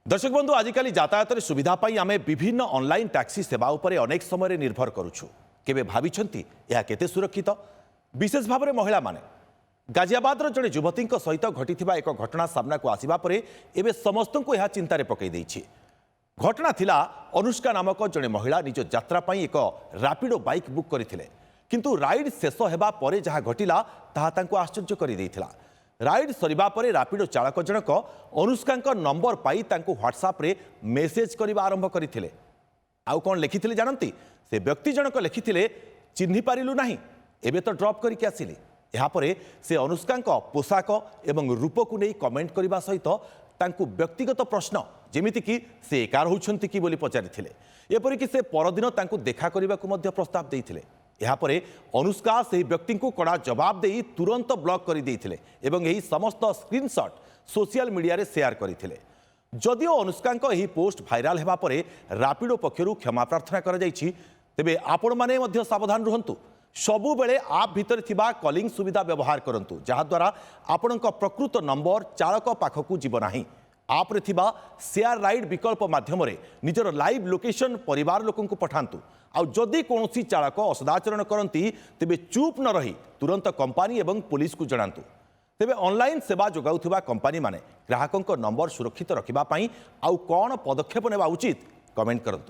दर्शक बंधु आजिकल यातायात सुविधा आम विभिन्न ऑनलाइन टैक्सी सेवा उपरे अनेक समय निर्भर करुछु। केबे भाविछंती यह केते सुरक्षित? विशेष भाव में महिला माने गाजियाबाद जड़े युवती सहित घटी एक घटना सामना को आसिबा परे एबे समस्त को यह चिंतार पकई देछि। घटना थिला अनुष्का नामक जड़े महिला निज यात्रा पई एक रैपिडो बाइक बुक करथिले, किंतु राइड शेष हेबा परे जहाँ घटिला ताहा तांको आश्चर्य करि देइथिला। राइड सरिबा परे रैपिडो चालक जनक अनुष्का नंबर पाई तांको व्हाट्सएप रे मेसेज करबा आरंभ करथिले। आउ कोन लिखिथिले जानंती? से व्यक्ति जनक लिखिथिले चिन्हि पारिलु नाही, एबे तो ड्रॉप करके आसिले। यहाँ परे से अनुष्का पोशाक एवं रूप को नहीं कमेंट करने सहित तांकु व्यक्तिगत प्रश्न जेमिति कि से एकार होउछंती कि बोली पचारिथिले। एपरिक से परदिन तांकु देखा करने को प्रस्ताव देइथिले। यहाँ परे अनुष्का से व्यक्ति को कड़ा जवाब दे तुरंत ब्लॉक कर देइथिले एवं यही समस्त स्क्रीनशॉट सोशल मीडिया रे शेयर करथिले। जदिओ अनुष्का यही पोस्ट भाइराल हेबा परे रैपिडो पक्षरु क्षमा प्रार्थना करा जायछि, तेबे आपण माने मध्य सावधान रहंतु। सबु बेले आप भितर थिबा कॉलिंग सुविधा व्यवहार करंतु, जहा द्वारा आपणक प्रकृत नंबर चालक पाखकु जीव नाही। आप रे थिबा शेयर राइड विकल्प माध्यम रे निजर लाइव लोकेशन परिवार लोकंकु पठांतु। आउ जदि कोनोसी चालक असदाचरण करंती तेबे चुप न रही तुरंत कंपनी एवं पुलिस को जणांतु। तेबे ऑनलाइन सेवा जोगाउथिबा कंपनी माने ग्राहकंक नंबर सुरक्षित रखिबा पई आउ कोन पदक्षेप नेबा उचित कमेंट करंतु।